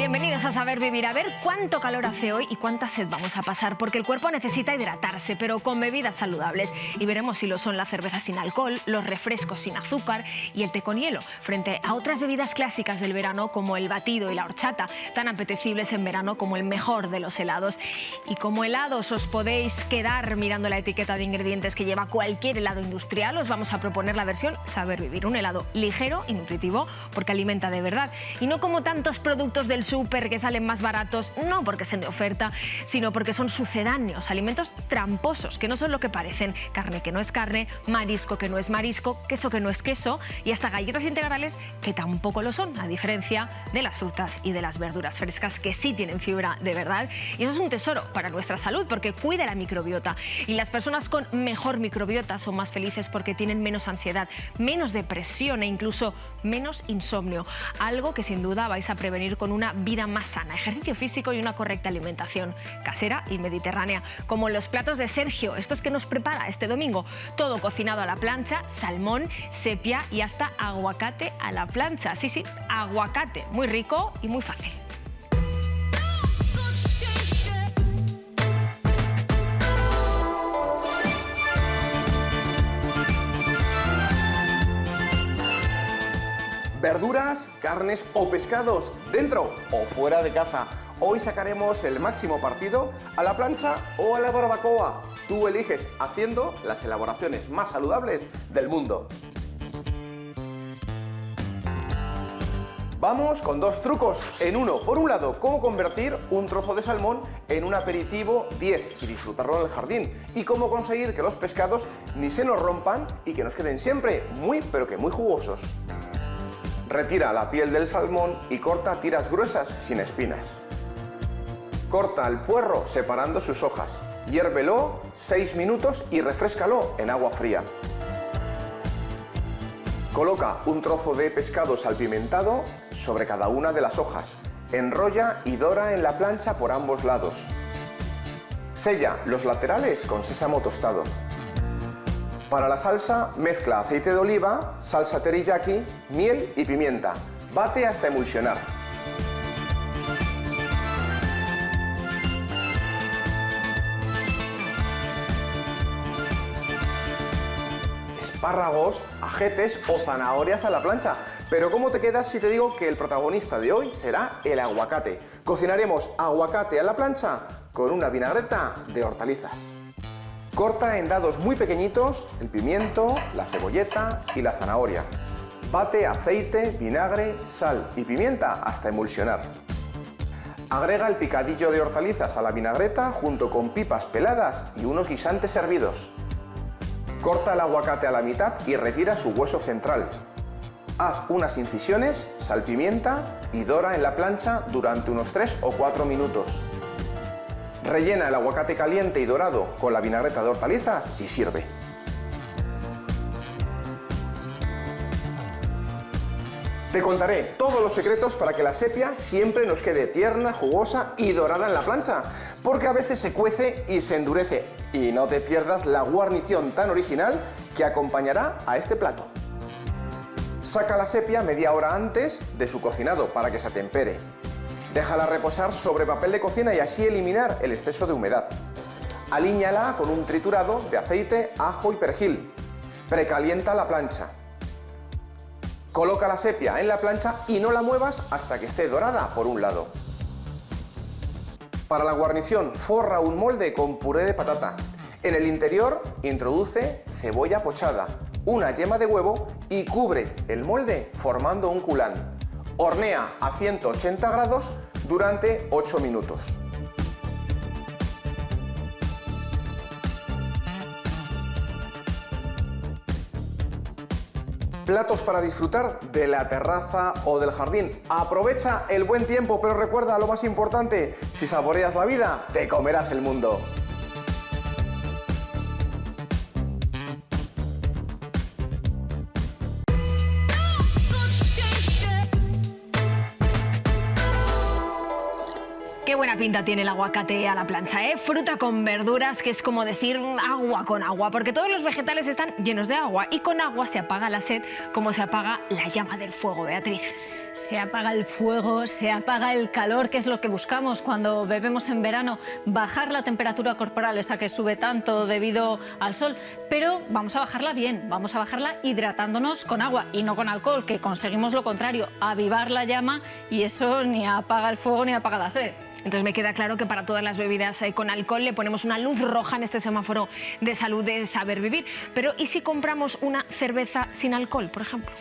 Bienvenidos a Saber Vivir. A ver cuánto calor hace hoy y cuánta sed vamos a pasar, porque el cuerpo necesita hidratarse, pero con bebidas saludables. Y veremos si lo son la cerveza sin alcohol, los refrescos sin azúcar y el té con hielo, frente a otras bebidas clásicas del verano como el batido y la horchata, tan apetecibles en verano como el mejor de los helados. Y como helados os podéis quedar mirando la etiqueta de ingredientes que lleva cualquier helado industrial, os vamos a proponer la versión Saber Vivir, un helado ligero y nutritivo porque alimenta de verdad. Y no como tantos productos del súper que salen más baratos, no porque estén de oferta, sino porque son sucedáneos, alimentos tramposos, que no son lo que parecen, carne que no es carne, marisco que no es marisco, queso que no es queso y hasta galletas integrales que tampoco lo son, a diferencia de las frutas y de las verduras frescas que sí tienen fibra de verdad. Y eso es un tesoro para nuestra salud porque cuida la microbiota. Y las personas con mejor microbiota son más felices porque tienen menos ansiedad, menos depresión e incluso menos insomnio, algo que sin duda vais a prevenir con una vida más sana, ejercicio físico y una correcta alimentación casera y mediterránea, como los platos de Sergio, estos que nos prepara este domingo, todo cocinado a la plancha, salmón, sepia y hasta aguacate a la plancha. Sí, sí, aguacate, muy rico y muy fácil. Verduras, carnes o pescados, dentro o fuera de casa. Hoy sacaremos el máximo partido a la plancha o a la barbacoa. Tú eliges, haciendo las elaboraciones más saludables del mundo. Vamos con dos trucos en uno. Por un lado, cómo convertir un trozo de salmón en un aperitivo 10 y disfrutarlo en el jardín. Y cómo conseguir que los pescados ni se nos rompan y que nos queden siempre muy, pero que muy jugosos. Retira la piel del salmón y corta tiras gruesas sin espinas. Corta el puerro separando sus hojas. Hiérvelo 6 minutos y refréscalo en agua fría. Coloca un trozo de pescado salpimentado sobre cada una de las hojas. Enrolla y dora en la plancha por ambos lados. Sella los laterales con sésamo tostado. Para la salsa, mezcla aceite de oliva, salsa teriyaki, miel y pimienta. Bate hasta emulsionar. Espárragos, ajetes o zanahorias a la plancha. Pero ¿cómo te quedas si te digo que el protagonista de hoy será el aguacate? Cocinaremos aguacate a la plancha con una vinagreta de hortalizas. Corta en dados muy pequeñitos el pimiento, la cebolleta y la zanahoria. Bate aceite, vinagre, sal y pimienta hasta emulsionar. Agrega el picadillo de hortalizas a la vinagreta junto con pipas peladas y unos guisantes hervidos. Corta el aguacate a la mitad y retira su hueso central. Haz unas incisiones, salpimienta y dora en la plancha durante unos 3 o 4 minutos. Rellena el aguacate caliente y dorado con la vinagreta de hortalizas y sirve. Te contaré todos los secretos para que la sepia siempre nos quede tierna, jugosa y dorada en la plancha, porque a veces se cuece y se endurece. Y no te pierdas la guarnición tan original que acompañará a este plato. Saca la sepia media hora antes de su cocinado para que se atempere. Déjala reposar sobre papel de cocina y así eliminar el exceso de humedad. Alíñala con un triturado de aceite, ajo y perejil. Precalienta la plancha. Coloca la sepia en la plancha y no la muevas hasta que esté dorada por un lado. Para la guarnición, forra un molde con puré de patata. En el interior introduce cebolla pochada, una yema de huevo y cubre el molde formando un culán. Hornea a 180 grados durante 8 minutos. Platos para disfrutar de la terraza o del jardín. Aprovecha el buen tiempo, pero recuerda lo más importante: si saboreas la vida, te comerás el mundo. Qué buena pinta tiene el aguacate a la plancha, ¿eh? Fruta con verduras, que es como decir agua con agua, porque todos los vegetales están llenos de agua y con agua se apaga la sed como se apaga la llama del fuego, Beatriz. Se apaga el fuego, se apaga el calor, que es lo que buscamos cuando bebemos en verano, bajar la temperatura corporal, esa que sube tanto debido al sol, pero vamos a bajarla bien, vamos a bajarla hidratándonos con agua y no con alcohol, que conseguimos lo contrario, avivar la llama, y eso ni apaga el fuego ni apaga la sed. Entonces me queda claro que para todas las bebidas con alcohol le ponemos una luz roja en este semáforo de salud de saber vivir. Pero ¿y si compramos una cerveza sin alcohol, por ejemplo?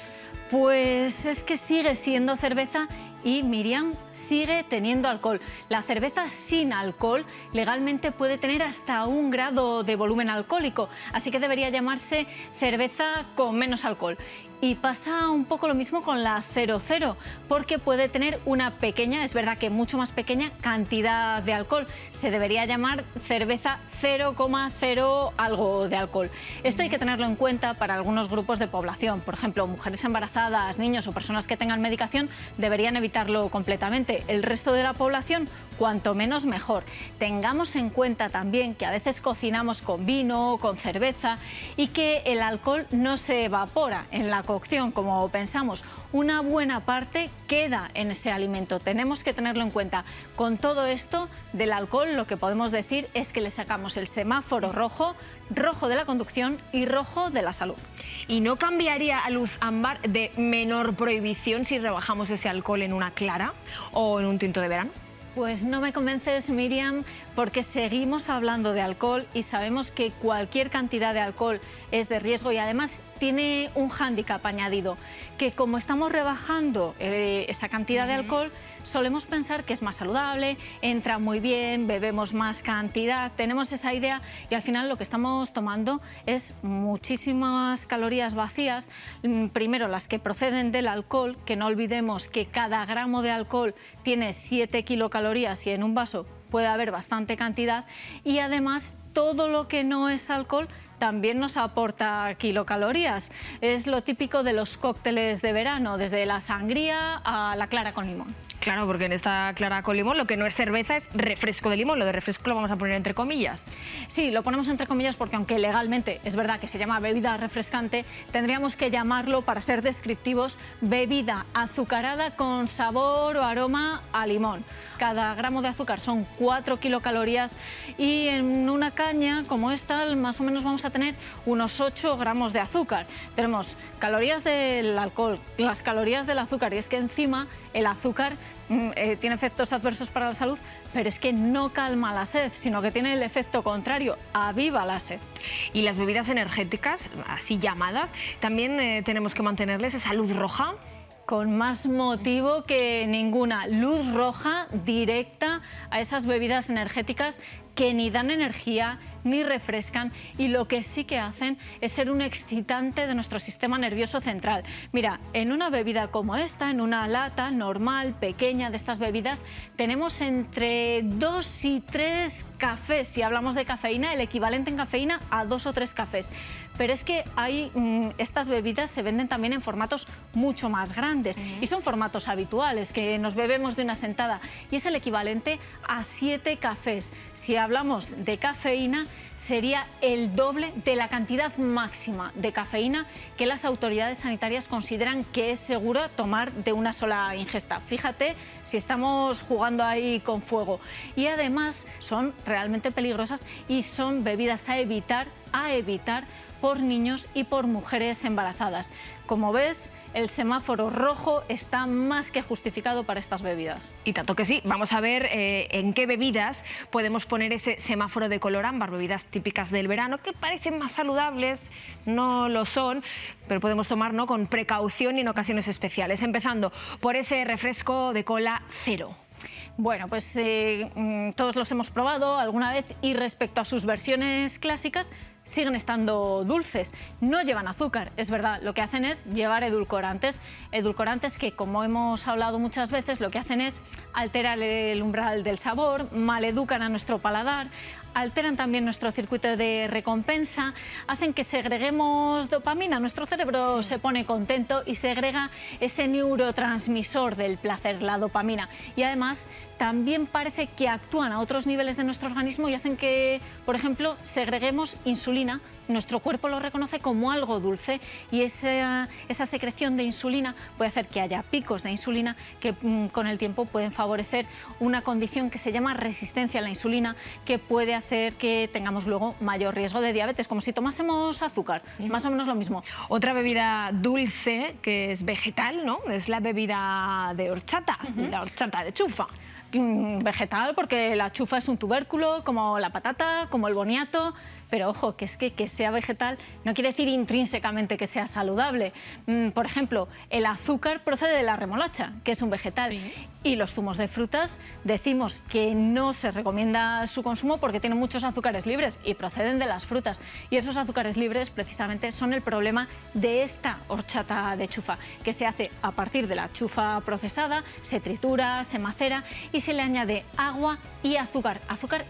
Pues es que sigue siendo cerveza y, Miriam, sigue teniendo alcohol. La cerveza sin alcohol legalmente puede tener hasta 1 grado de volumen alcohólico, así que debería llamarse cerveza con menos alcohol. Y pasa un poco lo mismo con la 00, porque puede tener una pequeña, es verdad que mucho más pequeña, cantidad de alcohol. Se debería llamar cerveza 0,0 algo de alcohol. Esto hay que tenerlo en cuenta para algunos grupos de población. Por ejemplo, mujeres embarazadas, niños o personas que tengan medicación deberían evitarlo completamente. El resto de la población, cuanto menos mejor. Tengamos en cuenta también que a veces cocinamos con vino, con cerveza, y que el alcohol no se evapora en la cocción como pensamos. Una buena parte queda en ese alimento. Tenemos que tenerlo en cuenta. Con todo esto del alcohol, lo que podemos decir es que le sacamos el semáforo rojo, rojo de la conducción y rojo de la salud. ¿Y no cambiaría a luz ámbar de menor prohibición si rebajamos ese alcohol en una clara o en un tinto de verano? Pues no me convences, Miriam, porque seguimos hablando de alcohol y sabemos que cualquier cantidad de alcohol es de riesgo, y además tiene un hándicap añadido, que como estamos rebajando esa cantidad de alcohol, solemos pensar que es más saludable, entra muy bien, bebemos más cantidad, tenemos esa idea, y al final lo que estamos tomando es muchísimas calorías vacías. Primero, las que proceden del alcohol, que no olvidemos que cada gramo de alcohol tiene 7 kilocalorías y en un vaso puede haber bastante cantidad, y además todo lo que no es alcohol también nos aporta kilocalorías. Es lo típico de los cócteles de verano, desde la sangría a la clara con limón. Claro, porque en esta clara con limón lo que no es cerveza es refresco de limón. Lo de refresco lo vamos a poner entre comillas. Sí, lo ponemos entre comillas porque aunque legalmente es verdad que se llama bebida refrescante, tendríamos que llamarlo, para ser descriptivos, bebida azucarada con sabor o aroma a limón. Cada gramo de azúcar son 4 kilocalorías, y en una caña como esta más o menos vamos a tener unos 8 gramos de azúcar. Tenemos calorías del alcohol, las calorías del azúcar, y es que encima el azúcar tiene efectos adversos para la salud, pero es que no calma la sed, sino que tiene el efecto contrario, aviva la sed. Y las bebidas energéticas, así llamadas, también tenemos que mantenerles esa luz roja. Con más motivo que ninguna, luz roja directa a esas bebidas energéticas que ni dan energía ni refrescan, y lo que sí que hacen es ser un excitante de nuestro sistema nervioso central. Mira, en una bebida como esta, en una lata normal, pequeña de estas bebidas, tenemos entre 2 y 3 cafés. Si hablamos de cafeína, el equivalente en cafeína a 2 o 3 cafés. Pero es que estas bebidas se venden también en formatos mucho más grandes, y son formatos habituales que nos bebemos de una sentada, y es el equivalente a 7 cafés. Si hablamos de cafeína, sería el doble de la cantidad máxima de cafeína que las autoridades sanitarias consideran que es seguro tomar de una sola ingesta. Fíjate si estamos jugando ahí con fuego. Y además son realmente peligrosas y son bebidas a evitar por niños y por mujeres embarazadas. Como ves, el semáforo rojo está más que justificado para estas bebidas. Y tanto que sí. Vamos a ver en qué bebidas podemos poner ese semáforo de color ámbar, bebidas típicas del verano que parecen más saludables, no lo son, pero podemos tomar, ¿no?, con precaución y en ocasiones especiales, empezando por ese refresco de cola cero. Bueno, pues todos los hemos probado alguna vez, y respecto a sus versiones clásicas, siguen estando dulces. No llevan azúcar, es verdad, lo que hacen es llevar edulcorantes. Edulcorantes que, como hemos hablado muchas veces, lo que hacen es alterar el umbral del sabor, maleducan a nuestro paladar, alteran también nuestro circuito de recompensa, hacen que segreguemos dopamina, nuestro cerebro se pone contento y segrega ese neurotransmisor del placer, la dopamina. Y además también parece que actúan a otros niveles de nuestro organismo y hacen que, por ejemplo, segreguemos insulina nuestro cuerpo lo reconoce como algo dulce y esa secreción de insulina puede hacer que haya picos de insulina que con el tiempo pueden favorecer una condición que se llama resistencia a la insulina, que puede hacer que tengamos luego mayor riesgo de diabetes, como si tomásemos azúcar, más o menos lo mismo. Otra bebida dulce que es vegetal, ¿no? Es la bebida de horchata, la horchata de chufa. Vegetal, porque la chufa es un tubérculo, como la patata, como el boniato, pero ojo, que es que sea vegetal no quiere decir intrínsecamente que sea saludable. Por ejemplo, el azúcar procede de la remolacha, que es un vegetal, sí. Y los zumos de frutas decimos que no se recomienda su consumo porque tienen muchos azúcares libres y proceden de las frutas. Y esos azúcares libres precisamente son el problema de esta horchata de chufa, que se hace a partir de la chufa procesada, se tritura, se macera y se le añade agua y azúcar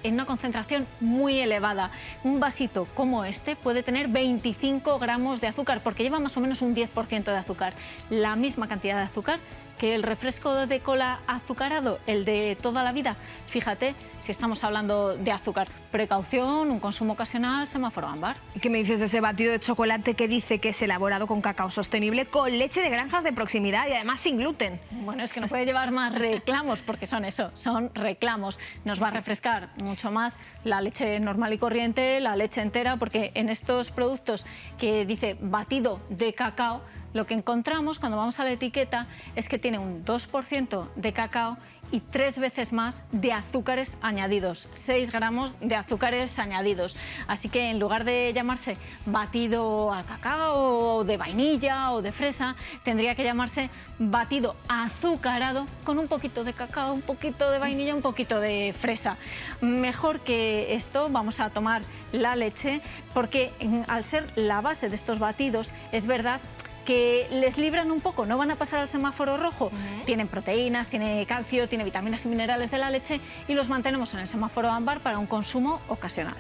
en una concentración muy elevada. Un vasito como este puede tener 25 gramos de azúcar porque lleva más o menos un 10% de azúcar, la misma cantidad de azúcar que el refresco de cola azucarado, el de toda la vida. Fíjate, si estamos hablando de azúcar, precaución, un consumo ocasional, semáforo ámbar. ¿Y qué me dices de ese batido de chocolate que dice que es elaborado con cacao sostenible, con leche de granjas de proximidad y además sin gluten? Bueno, es que no puede llevar más reclamos porque son eso, son reclamos. Nos va a refrescar mucho más la leche normal y corriente, la leche entera, porque en estos productos que dice batido de cacao, lo que encontramos cuando vamos a la etiqueta es que tiene un 2% de cacao y 3 veces más de azúcares añadidos, 6 gramos de azúcares añadidos. Así que en lugar de llamarse batido al cacao, de vainilla o de fresa, tendría que llamarse batido azucarado con un poquito de cacao, un poquito de vainilla, un poquito de fresa. Mejor que esto vamos a tomar la leche porque al ser la base de estos batidos, es verdad que les libran un poco, no van a pasar al semáforo rojo. Tienen proteínas, tiene calcio, tiene vitaminas y minerales de la leche y los mantenemos en el semáforo ámbar para un consumo ocasional.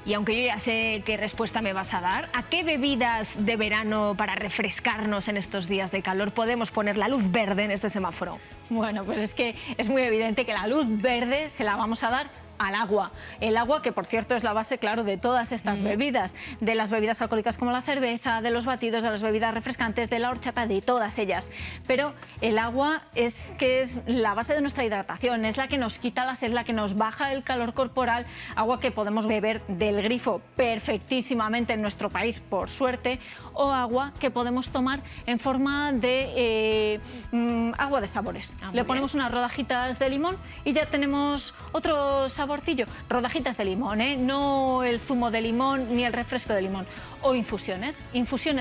Y aunque yo ya sé qué respuesta me vas a dar, ¿a qué bebidas de verano para refrescarnos en estos días de calor podemos poner la luz verde en este semáforo? Bueno, pues es que es muy evidente que la luz verde se la vamos a dar al agua. El agua, que por cierto es la base, claro, de todas estas bebidas, de las bebidas alcohólicas como la cerveza, de los batidos, de las bebidas refrescantes, de la horchata, de todas ellas. Pero el agua es la base de nuestra hidratación, es la que nos quita la sed, la que nos baja el calor corporal, agua que podemos beber del grifo perfectísimamente en nuestro país, por suerte, o agua que podemos tomar en forma de agua de sabores. Le ponemos unas rodajitas de limón y ya tenemos otro saborcillo. Rodajitas de limón, no el zumo de limón ni el refresco de limón. O infusiones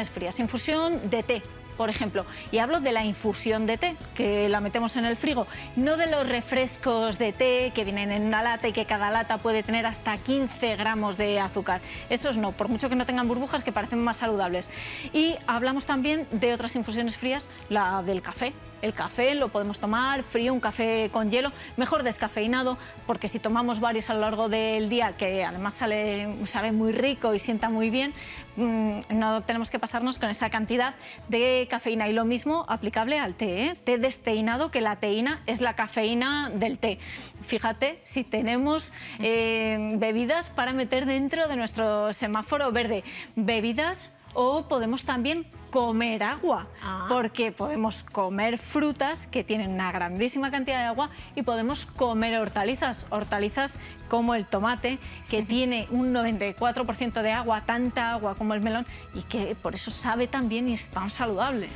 frías, infusión de té, por ejemplo. Y hablo de la infusión de té, que la metemos en el frigo, no de los refrescos de té que vienen en una lata y que cada lata puede tener hasta 15 gramos de azúcar. Esos no, por mucho que no tengan burbujas, que parecen más saludables. Y hablamos también de otras infusiones frías, la del café. El café lo podemos tomar frío, un café con hielo, mejor descafeinado, porque si tomamos varios a lo largo del día, que además sabe muy rico y sienta muy bien, no tenemos que pasarnos con esa cantidad de cafeína. Y lo mismo aplicable al té, té desteinado, que la teína es la cafeína del té. Fíjate si tenemos bebidas para meter dentro de nuestro semáforo verde, bebidas. O podemos también comer agua, porque podemos comer frutas que tienen una grandísima cantidad de agua y podemos comer hortalizas como el tomate, que tiene un 94% de agua, tanta agua como el melón, y que por eso sabe tan bien y es tan saludable.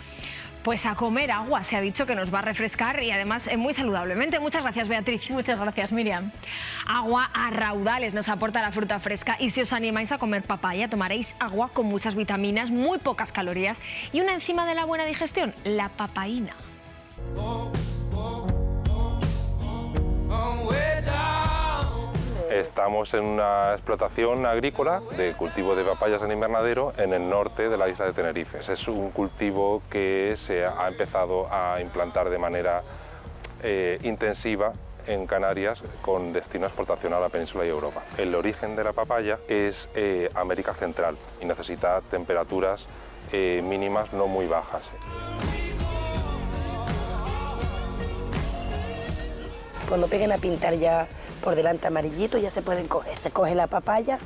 Pues a comer agua, se ha dicho que nos va a refrescar y además muy saludablemente. Muchas gracias, Beatriz. Muchas gracias, Miriam. Agua a raudales nos aporta la fruta fresca y si os animáis a comer papaya, tomaréis agua con muchas vitaminas, muy pocas calorías y una enzima de la buena digestión, la papaína. Estamos en una explotación agrícola de cultivo de papayas en invernadero en el norte de la isla de Tenerife. Es un cultivo que se ha empezado a implantar de manera intensiva en Canarias con destino a exportación a la península y Europa. El origen de la papaya es América Central y necesita temperaturas mínimas no muy bajas. Cuando peguen a pintar ya por delante amarillito ya se pueden coger. Se coge la papaya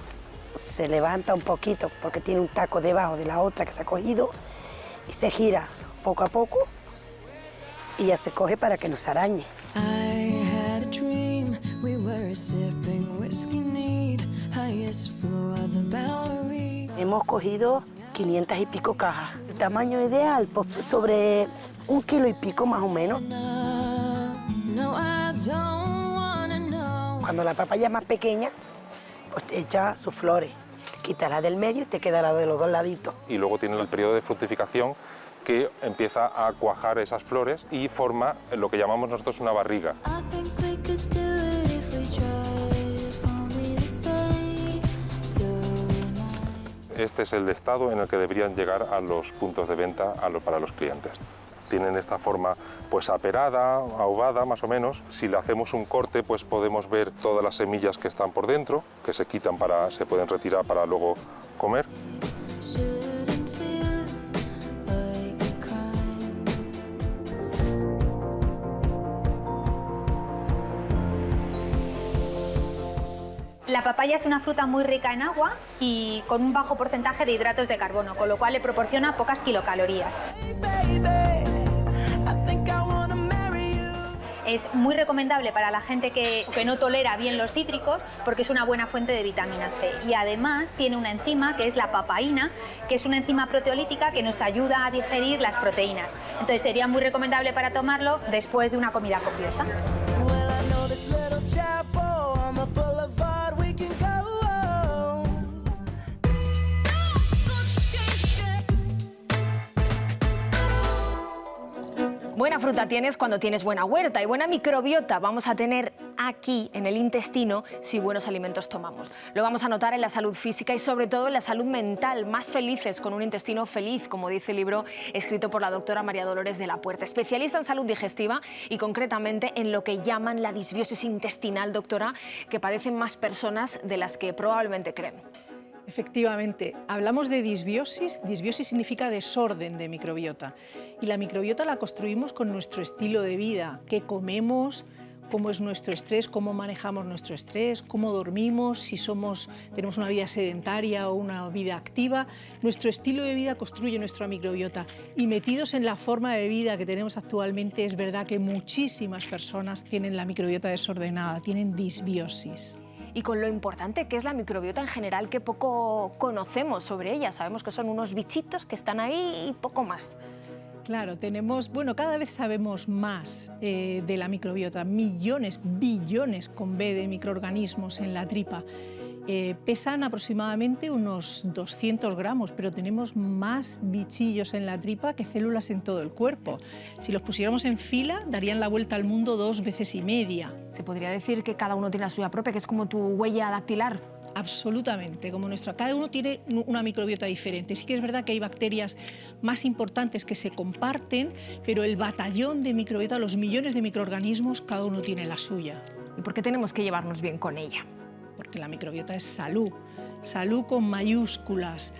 se levanta un poquito porque tiene un taco debajo de la otra que se ha cogido y se gira poco a poco y ya se coge para que no se arañe. Hemos cogido 500 y pico cajas. El tamaño ideal, pues sobre 1 kilo y pico más o menos. Cuando la papaya es más pequeña, pues te echa sus flores. Quítala del medio y te queda la de los dos laditos. Y luego tiene el periodo de fructificación que empieza a cuajar esas flores y forma lo que llamamos nosotros una barriga. Este es el estado en el que deberían llegar a los puntos de venta para los clientes. Tienen esta forma pues aperada, ahumada más o menos. Si le hacemos un corte pues podemos ver todas las semillas que están por dentro, que se quitan se pueden retirar para luego comer. La papaya es una fruta muy rica en agua y con un bajo porcentaje de hidratos de carbono, con lo cual le proporciona pocas kilocalorías. Es muy recomendable para la gente que no tolera bien los cítricos porque es una buena fuente de vitamina C. Y además tiene una enzima que es la papaína, que es una enzima proteolítica que nos ayuda a digerir las proteínas. Entonces sería muy recomendable para tomarlo después de una comida copiosa. Buena fruta tienes cuando tienes buena huerta y buena microbiota vamos a tener aquí en el intestino si buenos alimentos tomamos. Lo vamos a notar en la salud física y sobre todo en la salud mental, más felices con un intestino feliz, como dice el libro escrito por la doctora María Dolores de la Puerta, especialista en salud digestiva y concretamente en lo que llaman la disbiosis intestinal, doctora, que padecen más personas de las que probablemente creen. Efectivamente, hablamos de disbiosis. Disbiosis significa desorden de microbiota. Y la microbiota la construimos con nuestro estilo de vida, qué comemos, cómo es nuestro estrés, cómo manejamos nuestro estrés, cómo dormimos, si tenemos una vida sedentaria o una vida activa. Nuestro estilo de vida construye nuestra microbiota. Y metidos en la forma de vida que tenemos actualmente, es verdad que muchísimas personas tienen la microbiota desordenada, tienen disbiosis. Y con lo importante que es la microbiota en general, que poco conocemos sobre ella. Sabemos que son unos bichitos que están ahí y poco más. Claro, cada vez sabemos más de la microbiota, millones, billones con B de microorganismos en la tripa. Pesan aproximadamente unos 200 gramos, pero tenemos más bichillos en la tripa que células en todo el cuerpo. Si los pusiéramos en fila, darían la vuelta al mundo 2 veces y media. Se podría decir que cada uno tiene la suya propia, que es como tu huella dactilar. Absolutamente, como cada uno tiene una microbiota diferente. Sí que es verdad que hay bacterias más importantes que se comparten, pero el batallón de microbiota, los millones de microorganismos, cada uno tiene la suya. ¿Y por qué tenemos que llevarnos bien con ella? Porque la microbiota es salud, salud con mayúsculas.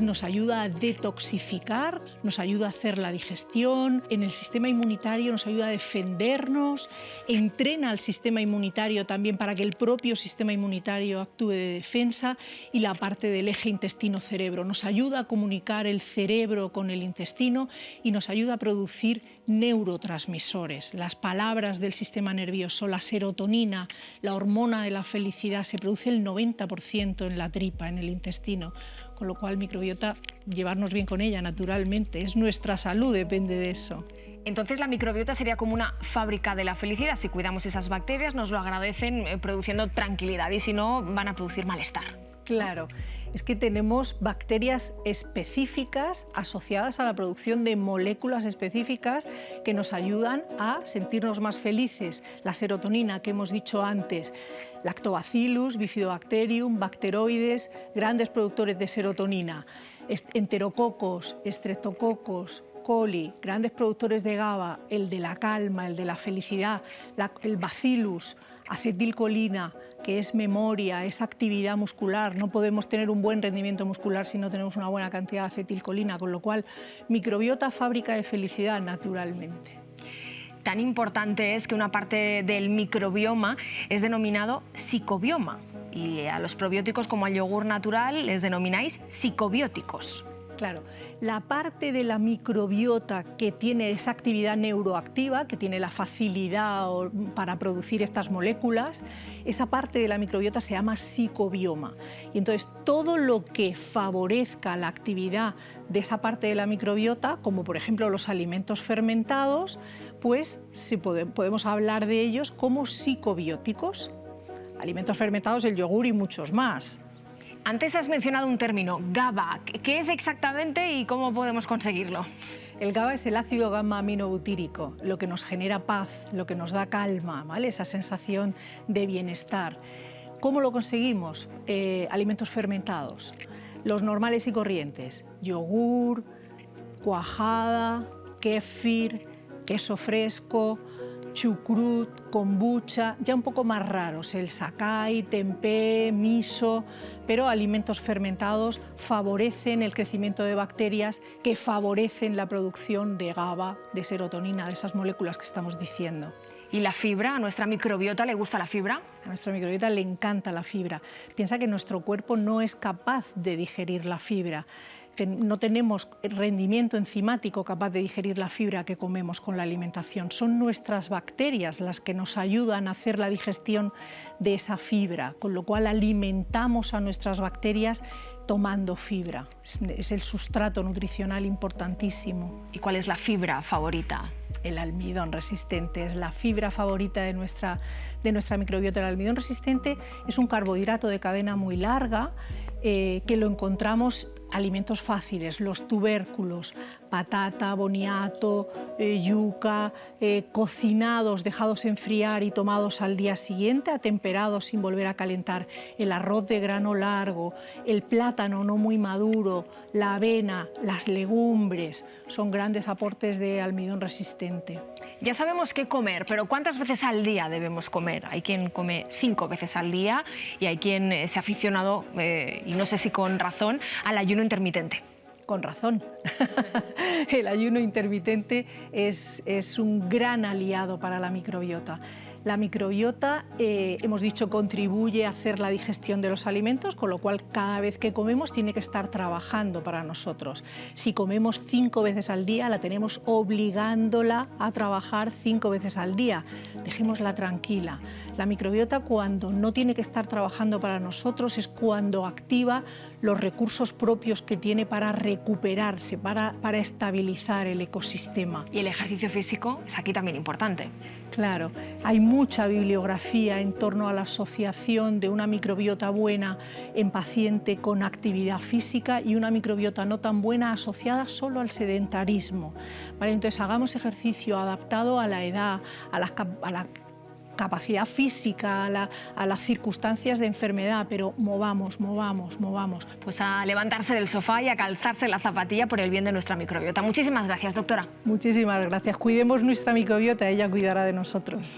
Nos ayuda a detoxificar, nos ayuda a hacer la digestión, en el sistema inmunitario nos ayuda a defendernos, entrena al sistema inmunitario también para que el propio sistema inmunitario actúe de defensa y la parte del eje intestino-cerebro. Nos ayuda a comunicar el cerebro con el intestino y nos ayuda a producir neurotransmisores. Las palabras del sistema nervioso, la serotonina, la hormona de la felicidad, se produce el 90% en la tripa, en el intestino. Con lo cual, microbiota, llevarnos bien con ella, naturalmente, es nuestra salud, depende de eso. Entonces la microbiota sería como una fábrica de la felicidad. Si cuidamos esas bacterias, nos lo agradecen produciendo tranquilidad y si no, van a producir malestar. Claro, es que tenemos bacterias específicas asociadas a la producción de moléculas específicas que nos ayudan a sentirnos más felices. La serotonina que hemos dicho antes, Lactobacillus, Bifidobacterium, bacteroides, grandes productores de serotonina, enterococos, estreptococos, coli, grandes productores de GABA, el de la calma, el de la felicidad, el bacillus, acetilcolina, que es memoria, es actividad muscular. No podemos tener un buen rendimiento muscular si no tenemos una buena cantidad de acetilcolina, con lo cual, microbiota, fábrica de felicidad, naturalmente. Tan importante es que una parte del microbioma es denominado psicobioma. Y a los probióticos, como al yogur natural, les denomináis psicobióticos. Claro, la parte de la microbiota que tiene esa actividad neuroactiva, que tiene la facilidad para producir estas moléculas, esa parte de la microbiota se llama psicobioma. Y entonces todo lo que favorezca la actividad de esa parte de la microbiota, como por ejemplo los alimentos fermentados, pues podemos hablar de ellos como psicobióticos. Alimentos fermentados, el yogur y muchos más. Antes has mencionado un término, GABA. ¿Qué es exactamente y cómo podemos conseguirlo? El GABA es el ácido gamma aminobutírico, lo que nos genera paz, lo que nos da calma, ¿vale? Esa sensación de bienestar. ¿Cómo lo conseguimos? Alimentos fermentados, los normales y corrientes, yogur, cuajada, kéfir, queso fresco, chucrut, kombucha, ya un poco más raros, el sakai, tempeh, miso, pero alimentos fermentados favorecen el crecimiento de bacterias que favorecen la producción de GABA, de serotonina, de esas moléculas que estamos diciendo. ¿Y la fibra? ¿A nuestra microbiota le gusta la fibra? A nuestra microbiota le encanta la fibra. Piensa que nuestro cuerpo no es capaz de digerir la fibra. No tenemos rendimiento enzimático capaz de digerir la fibra que comemos con la alimentación. Son nuestras bacterias las que nos ayudan a hacer la digestión de esa fibra, con lo cual alimentamos a nuestras bacterias tomando fibra. Es el sustrato nutricional importantísimo. ¿Y cuál es la fibra favorita? El almidón resistente es la fibra favorita de nuestra microbiota. El almidón resistente es un carbohidrato de cadena muy larga que lo encontramos alimentos fáciles, los tubérculos, patata, boniato, yuca, cocinados, dejados enfriar y tomados al día siguiente, atemperados sin volver a calentar, el arroz de grano largo, el plátano no muy maduro, la avena, las legumbres, son grandes aportes de almidón resistente. Ya sabemos qué comer, pero ¿cuántas veces al día debemos comer? Hay quien come 5 veces al día y hay quien se ha aficionado, y no sé si con razón, al ayuno intermitente. Con razón. El ayuno intermitente es un gran aliado para la microbiota. La microbiota, hemos dicho, contribuye a hacer la digestión de los alimentos, con lo cual cada vez que comemos tiene que estar trabajando para nosotros. Si comemos 5 veces al día, la tenemos obligándola a trabajar 5 veces al día. Dejémosla tranquila. La microbiota, cuando no tiene que estar trabajando para nosotros, es cuando activa los recursos propios que tiene para recuperarse, para estabilizar el ecosistema. Y el ejercicio físico es aquí también importante. Claro, hay mucha bibliografía en torno a la asociación de una microbiota buena en paciente con actividad física y una microbiota no tan buena asociada solo al sedentarismo. ¿Vale? Entonces, hagamos ejercicio adaptado a la edad, a la capacidad física, a las circunstancias de enfermedad, pero movamos. Pues a levantarse del sofá y a calzarse la zapatilla por el bien de nuestra microbiota. Muchísimas gracias, doctora. Muchísimas gracias. Cuidemos nuestra microbiota, ella cuidará de nosotros.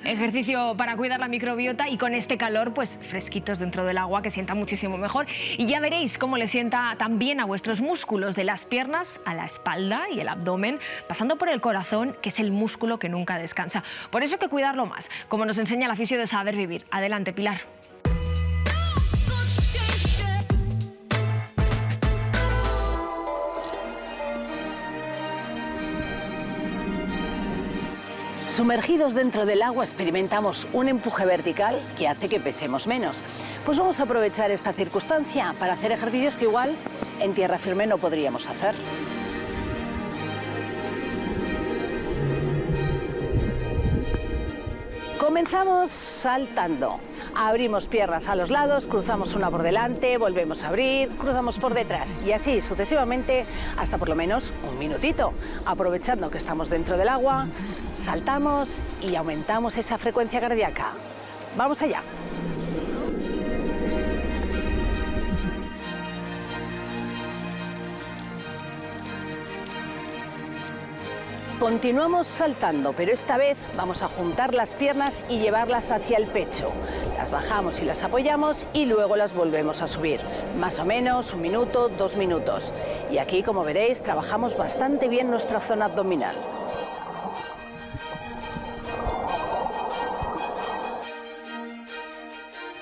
Ejercicio para cuidar la microbiota y con este calor, pues fresquitos dentro del agua, que sienta muchísimo mejor. Y ya veréis cómo le sienta también a vuestros músculos, de las piernas a la espalda y el abdomen, pasando por el corazón, que es el músculo que nunca descansa. Por eso hay que cuidarlo más, como nos enseña la fisio de Saber Vivir. Adelante, Pilar. Sumergidos dentro del agua experimentamos un empuje vertical que hace que pesemos menos. Pues vamos a aprovechar esta circunstancia para hacer ejercicios que igual en tierra firme no podríamos hacer. Comenzamos saltando. Abrimos piernas a los lados, cruzamos una por delante, volvemos a abrir, cruzamos por detrás y así sucesivamente hasta por lo menos un minutito. Aprovechando que estamos dentro del agua, saltamos y aumentamos esa frecuencia cardíaca. ¡Vamos allá! Continuamos saltando, pero esta vez vamos a juntar las piernas y llevarlas hacia el pecho. Las bajamos y las apoyamos y luego las volvemos a subir. Más o menos 1 minuto, 2 minutos. Y aquí, como veréis, trabajamos bastante bien nuestra zona abdominal.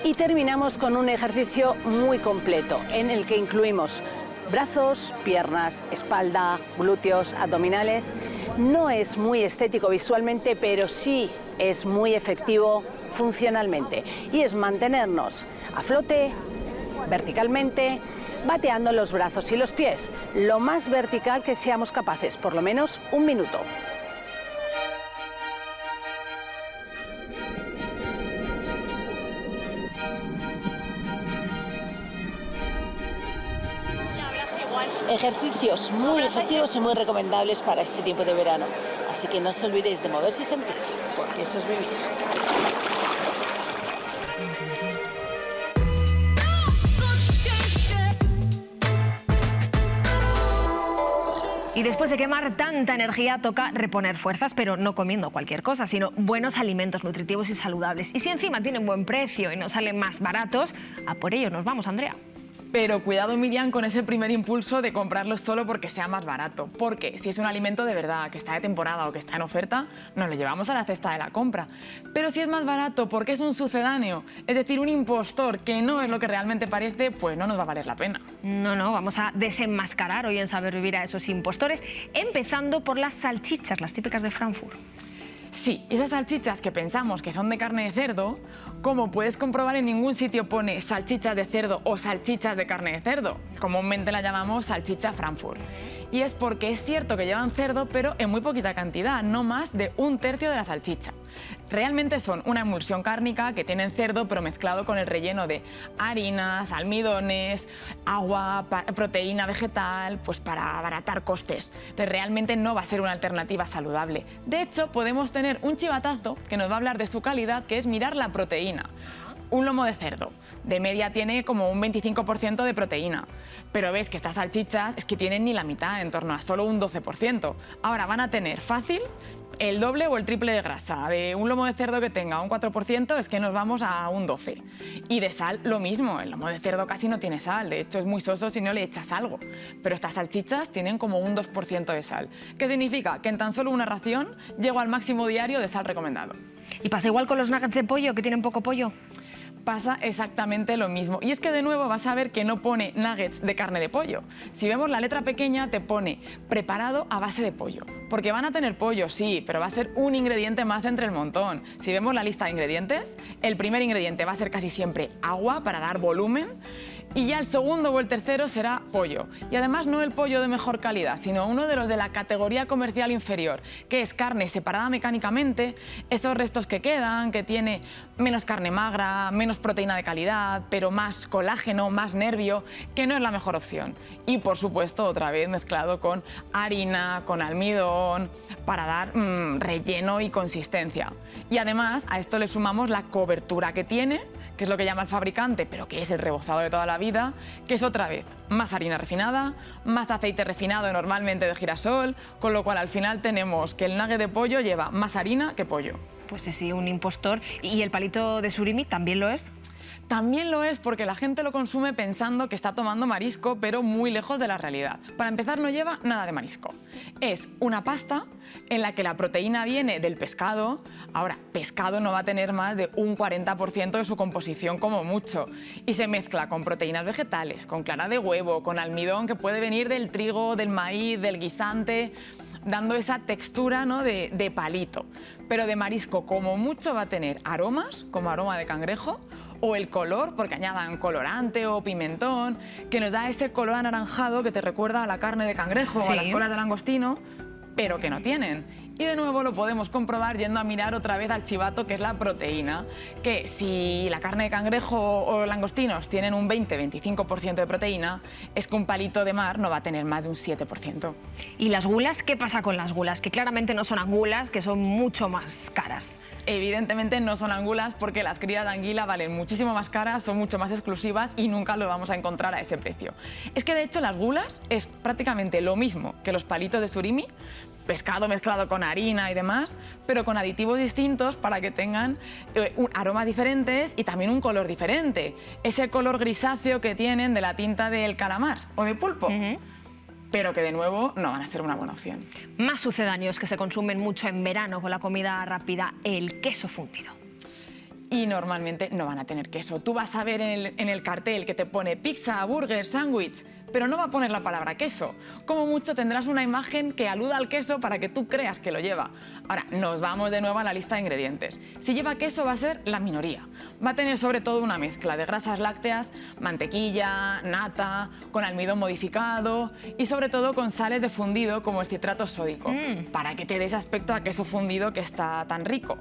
Y terminamos con un ejercicio muy completo en el que incluimos brazos, piernas, espalda, glúteos, abdominales. No es muy estético visualmente, pero sí es muy efectivo funcionalmente. Y es mantenernos a flote, verticalmente, bateando los brazos y los pies, lo más vertical que seamos capaces, por lo menos 1 minuto. Ejercicios muy efectivos y muy recomendables para este tiempo de verano. Así que no os olvidéis de moverse y sentir, porque eso es vivir. Y después de quemar tanta energía, toca reponer fuerzas, pero no comiendo cualquier cosa, sino buenos alimentos nutritivos y saludables. Y si encima tienen buen precio y nos salen más baratos, a por ello nos vamos, Andrea. Pero cuidado, Miriam, con ese primer impulso de comprarlo solo porque sea más barato. Porque si es un alimento de verdad, que está de temporada o que está en oferta, nos lo llevamos a la cesta de la compra. Pero si es más barato porque es un sucedáneo, es decir, un impostor que no es lo que realmente parece, pues no nos va a valer la pena. No, vamos a desenmascarar hoy en Saber Vivir a esos impostores, empezando por las salchichas, las típicas de Frankfurt. Sí, esas salchichas que pensamos que son de carne de cerdo, como puedes comprobar, en ningún sitio pone salchichas de cerdo o salchichas de carne de cerdo. Comúnmente la llamamos salchicha Frankfurt. Y es porque es cierto que llevan cerdo, pero en muy poquita cantidad, no más de 1/3 de la salchicha. Realmente son una emulsión cárnica que tienen cerdo, pero mezclado con el relleno de harinas, almidones, agua, proteína vegetal, pues para abaratar costes. Entonces realmente no va a ser una alternativa saludable. De hecho, podemos tener un chivatazo que nos va a hablar de su calidad, que es mirar la proteína. Un lomo de cerdo, de media tiene como un 25% de proteína, pero ves que estas salchichas es que tienen ni la mitad, en torno a solo un 12%. Ahora van a tener fácil el doble o el triple de grasa. De un lomo de cerdo que tenga un 4% es que nos vamos a un 12%. Y de sal lo mismo, el lomo de cerdo casi no tiene sal, de hecho es muy soso si no le echas algo. Pero estas salchichas tienen como un 2% de sal. ¿Qué significa? Que en tan solo una ración llego al máximo diario de sal recomendado. ¿Y pasa igual con los nuggets de pollo, que tienen poco pollo? Pasa exactamente lo mismo. Y es que de nuevo vas a ver que no pone nuggets de carne de pollo. Si vemos la letra pequeña te pone preparado a base de pollo. Porque van a tener pollo, sí, pero va a ser un ingrediente más entre el montón. Si vemos la lista de ingredientes, el primer ingrediente va a ser casi siempre agua para dar volumen. Y ya el segundo o el tercero será pollo. Y además no el pollo de mejor calidad, sino uno de los de la categoría comercial inferior, que es carne separada mecánicamente, esos restos que quedan, que tiene menos carne magra, menos proteína de calidad, pero más colágeno, más nervio, que no es la mejor opción. Y por supuesto, otra vez mezclado con harina, con almidón, para dar relleno y consistencia. Y además a esto le sumamos la cobertura que tiene, que es lo que llama el fabricante, pero que es el rebozado de toda la vida, que es otra vez más harina refinada, más aceite refinado normalmente de girasol, con lo cual al final tenemos que el nugget de pollo lleva más harina que pollo. Pues sí, un impostor. ¿Y el palito de surimi también lo es? También lo es porque la gente lo consume pensando que está tomando marisco, pero muy lejos de la realidad. Para empezar, no lleva nada de marisco. Es una pasta en la que la proteína viene del pescado. Ahora, pescado no va a tener más de un 40% de su composición como mucho. Y se mezcla con proteínas vegetales, con clara de huevo, con almidón que puede venir del trigo, del maíz, del guisante, dando esa textura, ¿no?, de palito. Pero de marisco como mucho va a tener aromas, como aroma de cangrejo, o el color, porque añadan colorante o pimentón, que nos da ese color anaranjado que te recuerda a la carne de cangrejo o a las colas de langostino, pero que no tienen. Y de nuevo lo podemos comprobar yendo a mirar otra vez al chivato, que es la proteína, que si la carne de cangrejo o langostinos tienen un 20-25% de proteína, es que un palito de mar no va a tener más de un 7%. ¿Y las gulas? ¿Qué pasa con las gulas? Que claramente no son angulas, que son mucho más caras. Evidentemente no son angulas porque las crías de anguila valen muchísimo más caras, son mucho más exclusivas y nunca lo vamos a encontrar a ese precio. Es que de hecho las gulas es prácticamente lo mismo que los palitos de surimi, pescado mezclado con harina y demás, pero con aditivos distintos para que tengan aromas diferentes y también un color diferente. Ese color grisáceo que tienen de la tinta del calamar o de pulpo. Pero que de nuevo no van a ser una buena opción. Más sucedáneos que se consumen mucho en verano con la comida rápida, el queso fundido. y normalmente no van a tener queso. Tú vas a ver en el cartel que te pone pizza, burger, sándwich, pero no va a poner la palabra queso. Como mucho tendrás una imagen que aluda al queso para que tú creas que lo lleva. Ahora, nos vamos de nuevo a la lista de ingredientes. Si lleva queso va a ser la minoría. Va a tener sobre todo una mezcla de grasas lácteas, mantequilla, nata, con almidón modificado y sobre todo con sales de fundido como el citrato sódico, para que te dé ese aspecto a queso fundido que está tan rico.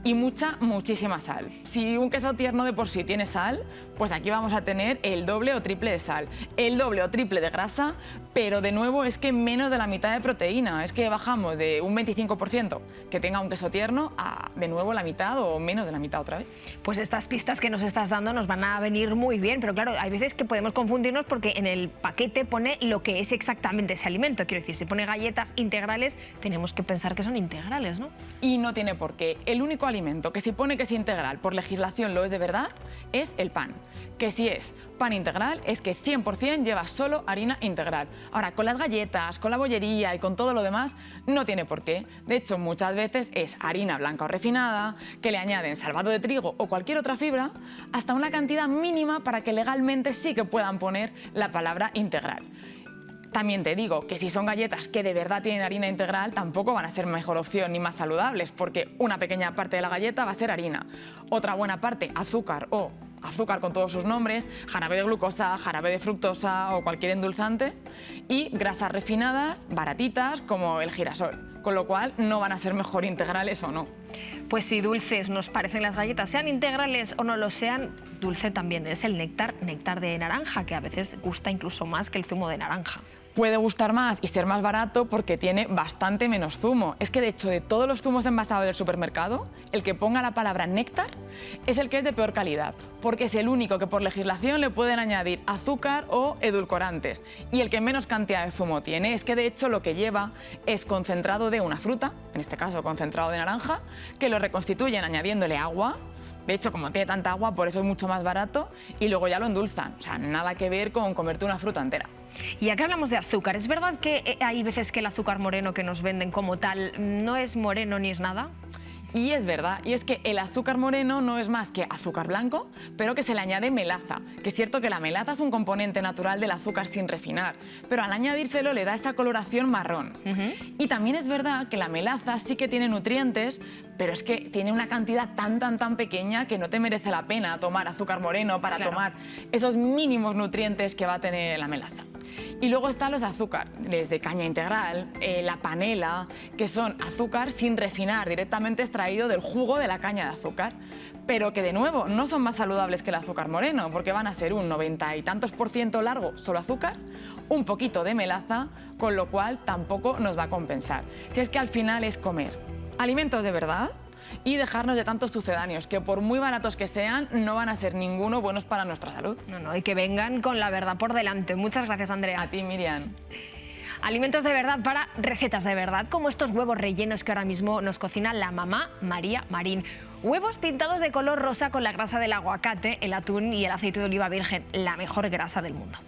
Y muchísima sal. Si un queso tierno de por sí tiene sal, pues aquí vamos a tener el doble o triple de sal, el doble o triple de grasa, pero de nuevo es que menos de la mitad de proteína. Es que bajamos de un 25% que tenga un queso tierno a de nuevo la mitad o menos de la mitad otra vez. Pues estas pistas que nos estás dando nos van a venir muy bien, pero claro, hay veces que podemos confundirnos porque en el paquete pone lo que es exactamente ese alimento. Quiero decir, si pone galletas integrales, tenemos que pensar que son integrales, ¿no? Y no tiene por qué. El único alimento que si pone que es integral por legislación lo es de verdad es el pan. Que si es pan integral es que 100% lleva solo harina integral. Ahora, con las galletas, con la bollería y con todo lo demás, no tiene por qué. De hecho, muchas veces es harina blanca o refinada, que le añaden salvado de trigo o cualquier otra fibra, hasta una cantidad mínima para que legalmente sí que puedan poner la palabra integral. También te digo que si son galletas que de verdad tienen harina integral, tampoco van a ser mejor opción ni más saludables, porque una pequeña parte de la galleta va a ser harina, otra buena parte azúcar o azúcar con todos sus nombres, jarabe de glucosa, jarabe de fructosa o cualquier endulzante, y grasas refinadas, baratitas, como el girasol, con lo cual no van a ser mejor integrales o no. Pues si dulces nos parecen las galletas, sean integrales o no lo sean, dulce también es el néctar de naranja, que a veces gusta incluso más que el zumo de naranja. Puede gustar más y ser más barato porque tiene bastante menos zumo. Es que de hecho de todos los zumos envasados del supermercado, el que ponga la palabra néctar es el que es de peor calidad, porque es el único que por legislación le pueden añadir azúcar o edulcorantes y el que menos cantidad de zumo tiene. Es que de hecho lo que lleva es concentrado de una fruta, en este caso concentrado de naranja, que lo reconstituyen añadiéndole agua. De hecho, como tiene tanta agua, por eso es mucho más barato y luego ya lo endulzan. O sea, nada que ver con comerte una fruta entera. Y ya que hablamos de azúcar, ¿es verdad que hay veces que el azúcar moreno que nos venden como tal no es moreno ni es nada? Y es verdad, y es que el azúcar moreno no es más que azúcar blanco, pero que se le añade melaza, que es cierto que la melaza es un componente natural del azúcar sin refinar, pero al añadírselo le da esa coloración marrón. Y también es verdad que la melaza sí que tiene nutrientes, pero es que tiene una cantidad tan pequeña que no te merece la pena tomar azúcar moreno para tomar esos mínimos nutrientes que va a tener la melaza. Y luego están los azúcares de caña integral, la panela, que son azúcar sin refinar, directamente extraído del jugo de la caña de azúcar, pero que de nuevo no son más saludables que el azúcar moreno, porque van a ser un 90 y tantos % largo solo azúcar, un poquito de melaza, con lo cual tampoco nos va a compensar. Si es que al final es comer alimentos de verdad y dejarnos de tantos sucedáneos que por muy baratos que sean no van a ser ninguno buenos para nuestra salud. No, y que vengan con la verdad por delante. Muchas gracias, Andrea. A ti, Miriam. Alimentos de verdad para recetas de verdad, como estos huevos rellenos que ahora mismo nos cocina la mamá María Marín. Huevos pintados de color rosa con la grasa del aguacate, el atún y el aceite de oliva virgen, la mejor grasa del mundo.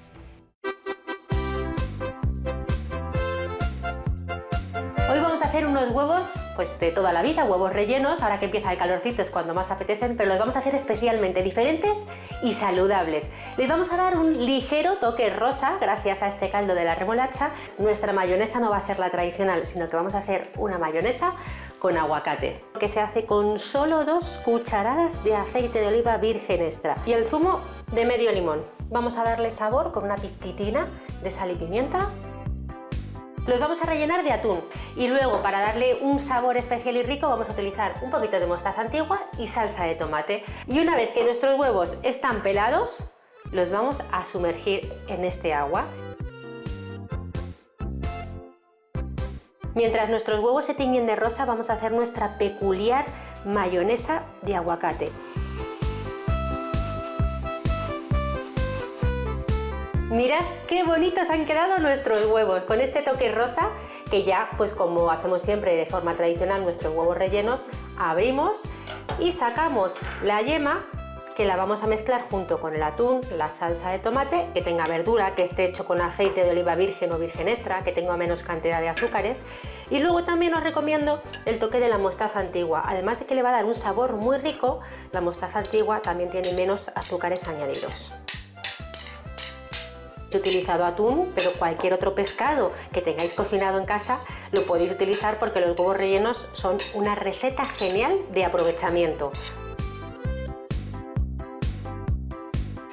Hoy vamos a hacer unos huevos pues de toda la vida, huevos rellenos. Ahora que empieza el calorcito es cuando más apetecen, pero los vamos a hacer especialmente diferentes y saludables. Les vamos a dar un ligero toque rosa gracias a este caldo de la remolacha. Nuestra mayonesa no va a ser la tradicional, sino que vamos a hacer una mayonesa con aguacate, que se hace con solo 2 cucharadas de aceite de oliva virgen extra y el zumo de medio limón. Vamos a darle sabor con una pizquitina de sal y pimienta. Los vamos a rellenar de atún y luego, para darle un sabor especial y rico, vamos a utilizar un poquito de mostaza antigua y salsa de tomate. Y una vez que nuestros huevos están pelados, los vamos a sumergir en este agua. Mientras nuestros huevos se tiñen de rosa, vamos a hacer nuestra peculiar mayonesa de aguacate. Mirad qué bonitos han quedado nuestros huevos con este toque rosa, que ya, pues como hacemos siempre de forma tradicional nuestros huevos rellenos, abrimos y sacamos la yema que la vamos a mezclar junto con el atún, la salsa de tomate, que tenga verdura, que esté hecho con aceite de oliva virgen o virgen extra, que tenga menos cantidad de azúcares. Y luego también os recomiendo el toque de la mostaza antigua. Además de que le va a dar un sabor muy rico, la mostaza antigua también tiene menos azúcares añadidos. He utilizado atún, pero cualquier otro pescado que tengáis cocinado en casa lo podéis utilizar porque los huevos rellenos son una receta genial de aprovechamiento.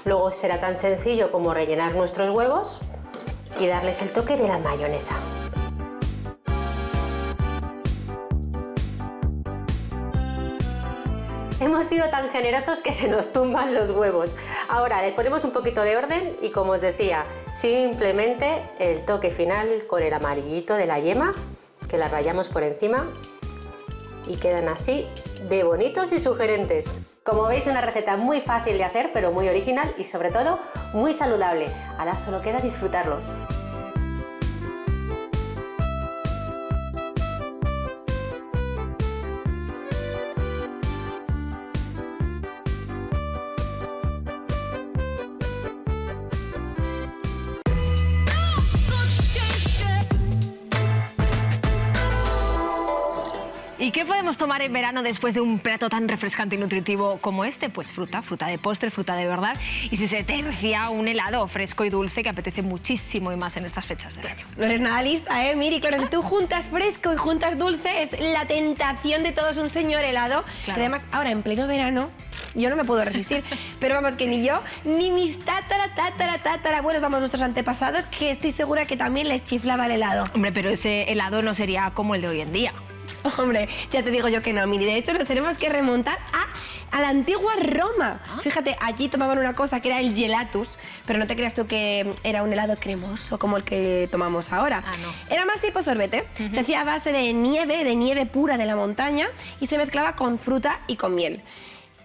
Luego será tan sencillo como rellenar nuestros huevos y darles el toque de la mayonesa. Hemos sido tan generosos que se nos tumban los huevos. Ahora le ponemos un poquito de orden y, como os decía, simplemente el toque final con el amarillito de la yema, que la rallamos por encima y quedan así de bonitos y sugerentes. Como veis, una receta muy fácil de hacer, pero muy original y sobre todo muy saludable. Ahora solo queda disfrutarlos. ¿Y qué podemos tomar en verano después de un plato tan refrescante y nutritivo como este? Pues fruta de postre, fruta de verdad. Y si se te decía un helado fresco y dulce que apetece muchísimo y más en estas fechas del año. No eres nada lista, Miri? Claro, si tú juntas fresco y juntas dulce, es la tentación de todos un señor helado. Claro. Que además, ahora en pleno verano, yo no me puedo resistir. Pero vamos, que ni yo, ni mis tatarabuelos, vamos, nuestros antepasados, que estoy segura que también les chiflaba el helado. Hombre, pero ese helado no sería como el de hoy en día. Hombre, ya te digo yo que no, Miri. De hecho, nos tenemos que remontar a la antigua Roma. Fíjate, allí tomaban una cosa que era el gelatus, pero no te creas tú que era un helado cremoso como el que tomamos ahora. No. Era más tipo sorbete. Se hacía a base de nieve pura de la montaña y se mezclaba con fruta y con miel.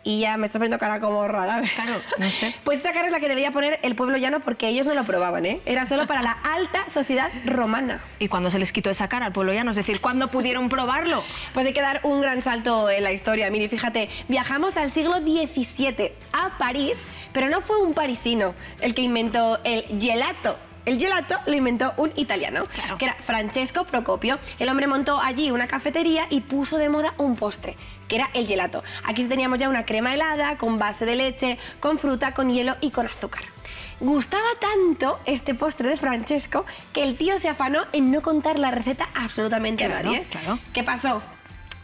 Y ya me estás poniendo cara como rara. Claro, no sé. Pues esa cara es la que debía poner el pueblo llano porque ellos no lo probaban, Era solo para la alta sociedad romana. ¿Y cuándo se les quitó esa cara al pueblo llano? Es decir, ¿cuándo pudieron probarlo? Pues hay que dar un gran salto en la historia. Miri, fíjate, viajamos al siglo XVII a París, pero no fue un parisino el que inventó el gelato. El gelato lo inventó un italiano, que era Francesco Procopio. El hombre montó allí una cafetería y puso de moda un postre, que era el gelato. Aquí teníamos ya una crema helada con base de leche, con fruta, con hielo y con azúcar. Gustaba tanto este postre de Francesco que el tío se afanó en no contar la receta absolutamente a nadie. Claro. ¿Qué pasó?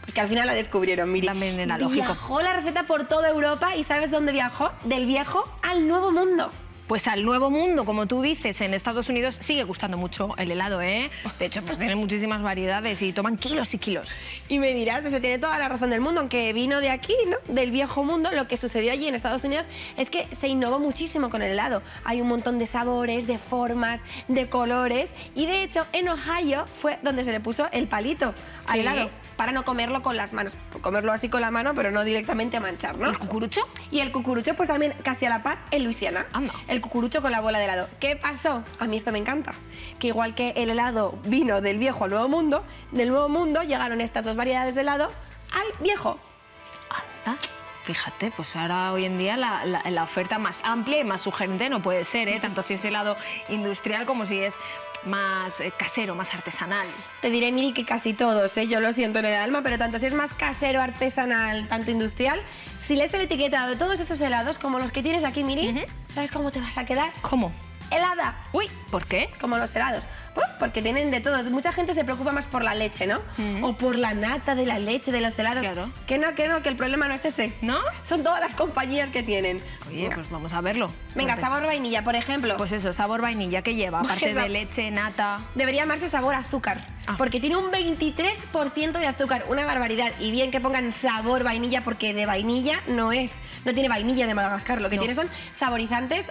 Pues que al final la descubrieron, Miri. También era lógico. Viajó la receta por toda Europa y ¿sabes dónde viajó? Del viejo al nuevo mundo. Pues al nuevo mundo, como tú dices, en Estados Unidos sigue gustando mucho el helado, De hecho, pues tienen muchísimas variedades y toman kilos y kilos. Y me dirás, eso tiene toda la razón del mundo, aunque vino de aquí, ¿no? Del viejo mundo. Lo que sucedió allí en Estados Unidos es que se innovó muchísimo con el helado. Hay un montón de sabores, de formas, de colores. Y de hecho, en Ohio fue donde se le puso el palito al helado, para no comerlo con las manos. Comerlo así con la mano, pero no directamente manchar, ¿no? ¿El cucurucho? Y el cucurucho, pues también casi a la par en Luisiana. Anda. El cucurucho con la bola de helado. ¿Qué pasó? A mí esto me encanta. Que igual que el helado vino del viejo al nuevo mundo, del nuevo mundo llegaron estas dos variedades de helado al viejo. Anda. Fíjate, pues ahora hoy en día la oferta más amplia y más sugerente no puede ser, tanto si es helado industrial como si es más casero, más artesanal. Te diré, Miri, que casi todos, yo lo siento en el alma, pero tanto si es más casero, artesanal, tanto industrial, si lees el etiquetado de todos esos helados, como los que tienes aquí, Miri, ¿sabes cómo te vas a quedar? ¿Cómo? Helada. Uy, ¿por qué? Como los helados. Pues porque tienen de todo. Mucha gente se preocupa más por la leche, ¿no? O por la nata de la leche de los helados. Claro. Que no, que el problema no es ese. ¿No? Son todas las compañías que tienen. Oye, pues vamos a verlo. Venga, sabor vainilla, por ejemplo. Pues eso, sabor vainilla, ¿qué lleva? Aparte de leche, nata... Debería llamarse sabor azúcar, porque tiene un 23% de azúcar, una barbaridad. Y bien que pongan sabor vainilla, porque de vainilla no es. No tiene vainilla de Madagascar, lo que tiene son saborizantes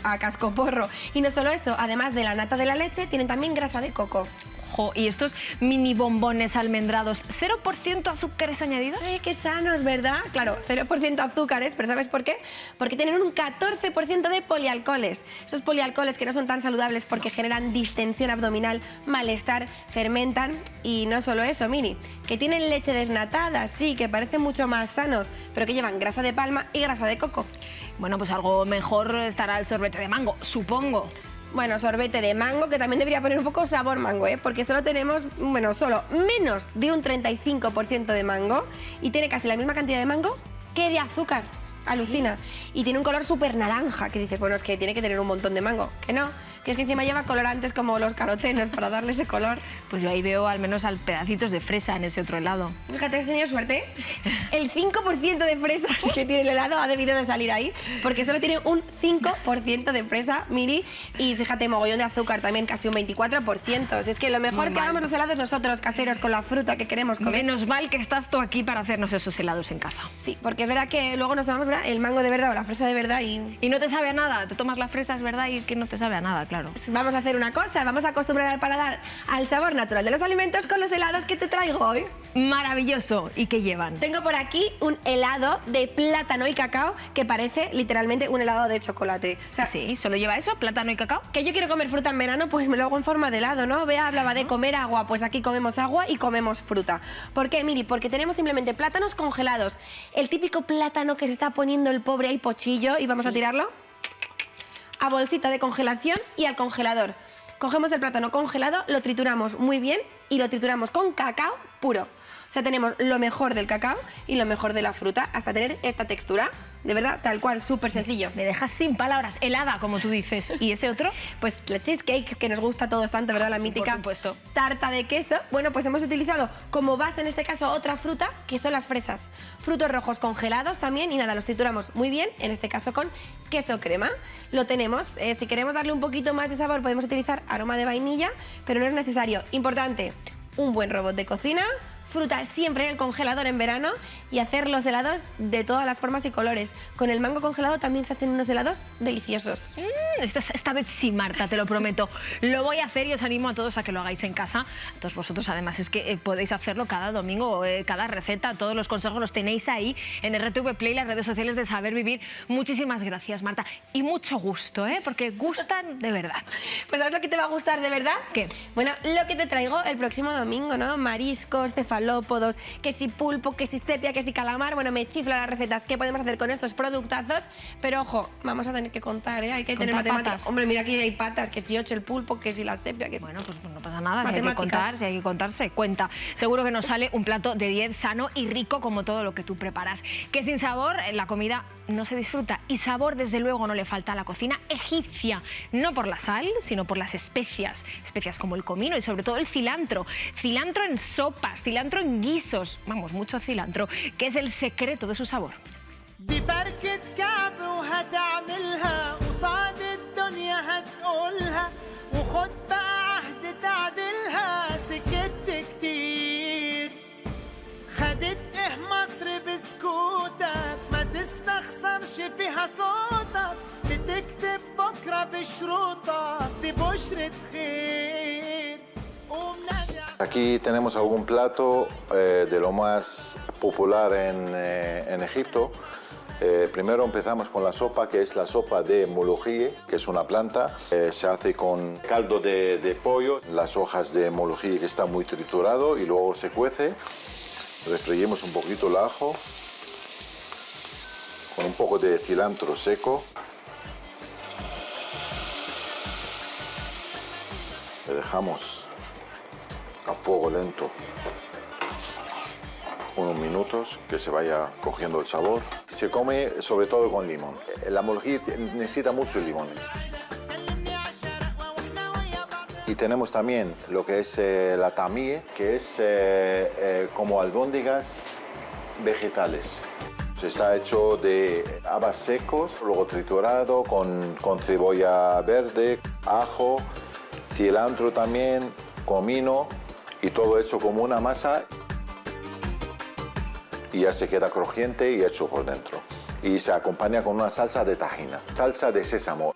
a cascoporro. Y no solo eso, además de la nata de la leche, tienen también grasa de coco. Jo, y estos mini bombones almendrados, ¿0% azúcares añadidos? Qué sanos, ¿verdad? Claro, 0% azúcares, pero ¿sabes por qué? Porque tienen un 14% de polialcoholes. Esos polialcoholes que no son tan saludables porque generan distensión abdominal, malestar, fermentan. Y no solo eso, Mini, que tienen leche desnatada, sí, que parecen mucho más sanos, pero que llevan grasa de palma y grasa de coco. Bueno, pues algo mejor estará el sorbete de mango, supongo. Bueno, sorbete de mango, que también debería poner un poco sabor mango, ¿eh? Porque solo tenemos, bueno, solo menos de un 35% de mango y tiene casi la misma cantidad de mango que de azúcar. Alucina. Y tiene un color súper naranja, que dices, bueno, es que tiene que tener un montón de mango. Que no, que es que encima lleva colorantes como los carotenos para darle ese color. Pues yo ahí veo al menos pedacitos de fresa en ese otro helado. Fíjate, has tenido suerte. El 5% de fresas que tiene el helado ha debido de salir ahí, porque solo tiene un 5% de fresa, Miri, y fíjate, mogollón de azúcar también, casi un 24%. Si es que lo mejor es que hagamos los helados nosotros, caseros, con la fruta que queremos comer. Menos mal que estás tú aquí para hacernos esos helados en casa. Sí, porque es verdad que luego nos tomamos, ¿verdad?, el mango de verdad o la fresa de verdad y no te sabe a nada. Te tomas la fresa, es verdad, y es que no te sabe a nada, claro. Vamos a hacer una cosa, vamos a acostumbrar al paladar al sabor natural de los alimentos con los helados que te traigo hoy. Maravilloso. ¿Y qué llevan? Tengo por aquí un helado de plátano y cacao que parece literalmente un helado de chocolate. O sea, sí, ¿solo lleva eso, plátano y cacao? Que yo quiero comer fruta en verano, pues me lo hago en forma de helado, ¿no? Bea hablaba de comer agua, pues aquí comemos agua y comemos fruta. ¿Por qué, Miri? Porque tenemos simplemente plátanos congelados. El típico plátano que se está poniendo el pobre ahí pochillo y vamos a tirarlo a bolsita de congelación y al congelador. Cogemos el plátano congelado, lo trituramos muy bien y lo trituramos con cacao puro. O sea, tenemos lo mejor del cacao y lo mejor de la fruta hasta tener esta textura. De verdad, tal cual, súper sencillo. Me dejas sin palabras, helada, como tú dices. ¿Y ese otro? Pues la cheesecake, que nos gusta a todos tanto, ¿verdad? La mítica por supuesto. Tarta de queso. Bueno, pues hemos utilizado como base, en este caso, otra fruta, que son las fresas. Frutos rojos congelados también y nada, los trituramos muy bien, en este caso con queso crema. Lo tenemos. Si queremos darle un poquito más de sabor, podemos utilizar aroma de vainilla, pero no es necesario. Importante, un buen robot de cocina, fruta siempre en el congelador en verano y hacer los helados de todas las formas y colores. Con el mango congelado también se hacen unos helados deliciosos. Esta vez sí, Marta, te lo prometo. Lo voy a hacer y os animo a todos a que lo hagáis en casa. A todos vosotros, además, es que podéis hacerlo cada domingo, cada receta. Todos los consejos los tenéis ahí en RTV Play, las redes sociales de Saber Vivir. Muchísimas gracias, Marta. Y mucho gusto, porque gustan de verdad. Pues ¿sabes lo que te va a gustar de verdad? ¿Qué? Bueno, lo que te traigo el próximo domingo, ¿no? Mariscos, cefalópodos, que si pulpo, que si sepia, que si calamar. Bueno, me chifla las recetas que podemos hacer con estos productazos. Pero ojo, vamos a tener que contar, Hay que tener matemáticas. Hombre, mira, aquí hay patas, que si 8 el pulpo, que si la sepia, que... Bueno, pues no pasa nada, si hay que contar, si hay que contarse, cuenta. Seguro que nos sale un plato de 10 sano y rico como todo lo que tú preparas. Que sin sabor la comida no se disfruta y sabor desde luego no le falta a la cocina egipcia. No por la sal, sino por las especias. Especias como el comino y sobre todo el cilantro. Cilantro en sopas, cilantro en guisos. Vamos, mucho cilantro, que es el secreto de su sabor. Aquí tenemos algún plato de lo más popular en Egipto. Primero empezamos con la sopa, que es la sopa de molokhie, que es una planta. Se hace con caldo de pollo, las hojas de molokhie que está muy triturado y luego se cuece. Refreímos un poquito el ajo con un poco de cilantro seco. Le dejamos a fuego lento unos minutos que se vaya cogiendo el sabor. Se come sobre todo con limón. La molokhie necesita mucho limón. Y tenemos también lo que es la tamie, que es como albóndigas vegetales. Está hecho de habas secos, luego triturado con cebolla verde, ajo, cilantro también, comino y todo hecho como una masa y ya se queda crujiente y hecho por dentro. Y se acompaña con una salsa de tahina, salsa de sésamo.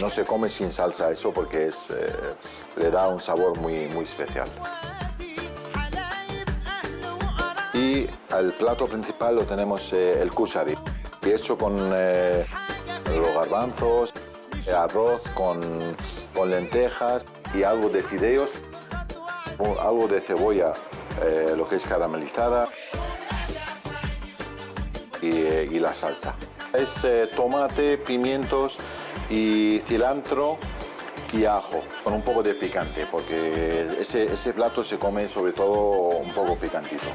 No se come sin salsa eso porque le da un sabor muy, muy especial. Y al plato principal lo tenemos el kusari, hecho con los garbanzos, arroz con lentejas y algo de fideos, algo de cebolla, lo que es caramelizada y la salsa. Es tomate, pimientos y cilantro y ajo, con un poco de picante, porque ese plato se come sobre todo un poco picantito.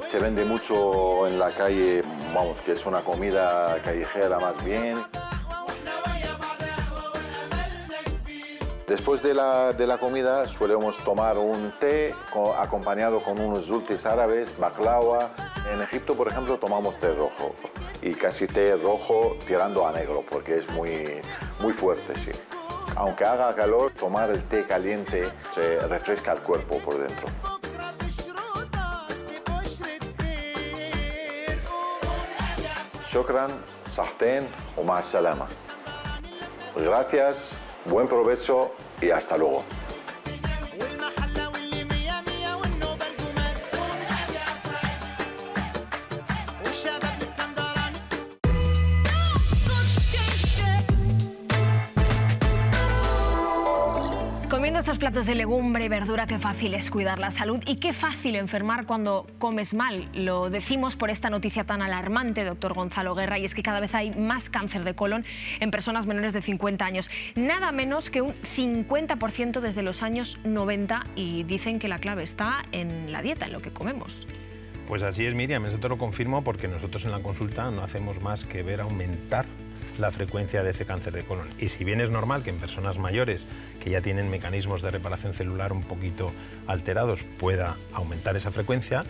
Se vende mucho en la calle, vamos, que es una comida callejera más bien. Después de la comida solemos tomar un té acompañado con unos dulces árabes, baklava. En Egipto, por ejemplo, tomamos té rojo y casi té rojo tirando a negro porque es muy fuerte, sí. Aunque haga calor, tomar el té caliente se refresca el cuerpo por dentro. Shukran, sahten o ma salama. Gracias, buen provecho y hasta luego. Comiendo estos platos de legumbre y verdura, qué fácil es cuidar la salud y qué fácil enfermar cuando comes mal. Lo decimos por esta noticia tan alarmante, doctor Gonzalo Guerra, y es que cada vez hay más cáncer de colon en personas menores de 50 años. Nada menos que un 50% desde los años 90, y dicen que la clave está en la dieta, en lo que comemos. Pues así es, Miriam, eso te lo confirmo porque nosotros en la consulta no hacemos más que ver aumentar la frecuencia de ese cáncer de colon. Y si bien es normal que en personas mayores que ya tienen mecanismos de reparación celular un poquito alterados pueda aumentar esa frecuencia,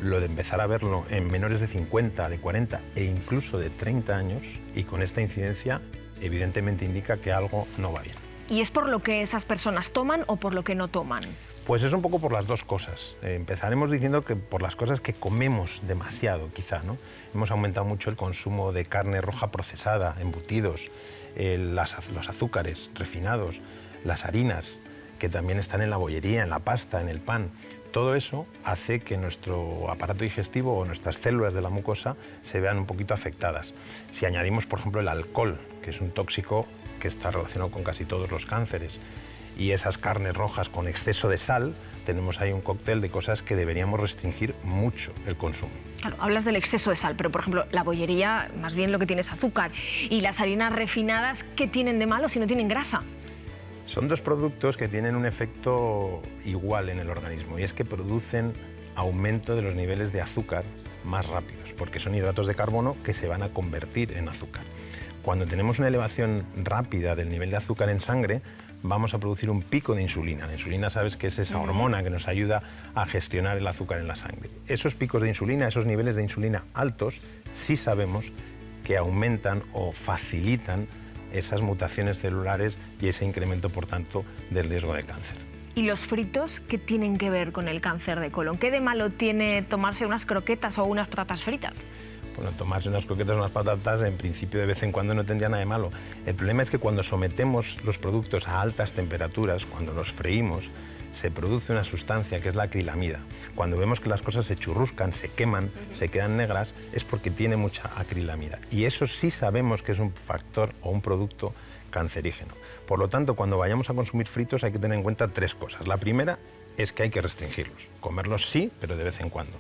lo de empezar a verlo en menores de 50, de 40 e incluso de 30 años y con esta incidencia evidentemente indica que algo no va bien. ¿Y es por lo que esas personas toman o por lo que no toman? Pues es un poco por las dos cosas. Empezaremos diciendo que por las cosas que comemos demasiado, quizá, ¿no? Hemos aumentado mucho el consumo de carne roja procesada, embutidos, los azúcares refinados, las harinas, que también están en la bollería, en la pasta, en el pan. Todo eso hace que nuestro aparato digestivo o nuestras células de la mucosa se vean un poquito afectadas. Si añadimos, por ejemplo, el alcohol, que es un tóxico que está relacionado con casi todos los cánceres, y esas carnes rojas con exceso de sal, tenemos ahí un cóctel de cosas que deberíamos restringir mucho el consumo. Claro, hablas del exceso de sal, pero por ejemplo la bollería más bien lo que tiene es azúcar, y las harinas refinadas, ¿qué tienen de malo si no tienen grasa? Son dos productos que tienen un efecto igual en el organismo, y es que producen aumento de los niveles de azúcar más rápidos, porque son hidratos de carbono que se van a convertir en azúcar. Cuando tenemos una elevación rápida del nivel de azúcar en sangre, vamos a producir un pico de insulina. La insulina, sabes que es esa hormona que nos ayuda a gestionar el azúcar en la sangre. Esos picos de insulina, esos niveles de insulina altos, sí sabemos que aumentan o facilitan esas mutaciones celulares y ese incremento, por tanto, del riesgo de cáncer. ¿Y los fritos qué tienen que ver con el cáncer de colon? ¿Qué de malo tiene tomarse unas croquetas o unas patatas fritas? Bueno, tomarse unas croquetas o unas patatas en principio de vez en cuando no tendría nada de malo. El problema es que cuando sometemos los productos a altas temperaturas, cuando los freímos, se produce una sustancia que es la acrilamida. Cuando vemos que las cosas se churruscan, se queman, se quedan negras, es porque tiene mucha acrilamida. Y eso sí sabemos que es un factor o un producto cancerígeno. Por lo tanto, cuando vayamos a consumir fritos hay que tener en cuenta tres cosas. La primera es que hay que restringirlos. Comerlos sí, pero de vez en cuando.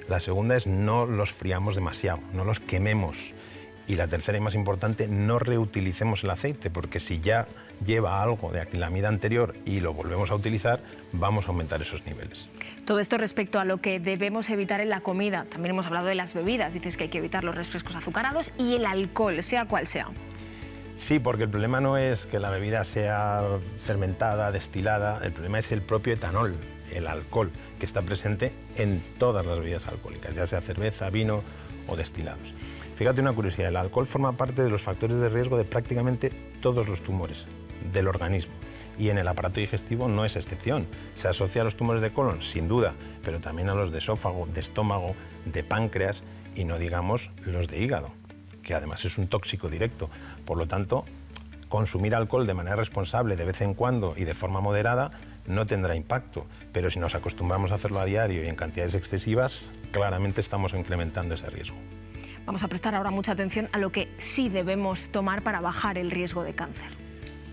La segunda es no los friamos demasiado, no los quememos. Y la tercera y más importante, no reutilicemos el aceite, porque si ya lleva algo de acrilamida anterior y lo volvemos a utilizar, vamos a aumentar esos niveles. Todo esto respecto a lo que debemos evitar en la comida. También hemos hablado de las bebidas. Dices que hay que evitar los refrescos azucarados y el alcohol, sea cual sea. Sí, porque el problema no es que la bebida sea fermentada, destilada, el problema es el propio etanol, el alcohol, que está presente en todas las bebidas alcohólicas, ya sea cerveza, vino o destilados. Fíjate una curiosidad, el alcohol forma parte de los factores de riesgo de prácticamente todos los tumores del organismo, y en el aparato digestivo no es excepción. Se asocia a los tumores de colon, sin duda, pero también a los de esófago, de estómago, de páncreas y no digamos los de hígado, que además es un tóxico directo. Por lo tanto, consumir alcohol de manera responsable de vez en cuando y de forma moderada no tendrá impacto, pero si nos acostumbramos a hacerlo a diario y en cantidades excesivas, claramente estamos incrementando ese riesgo. Vamos a prestar ahora mucha atención a lo que sí debemos tomar para bajar el riesgo de cáncer.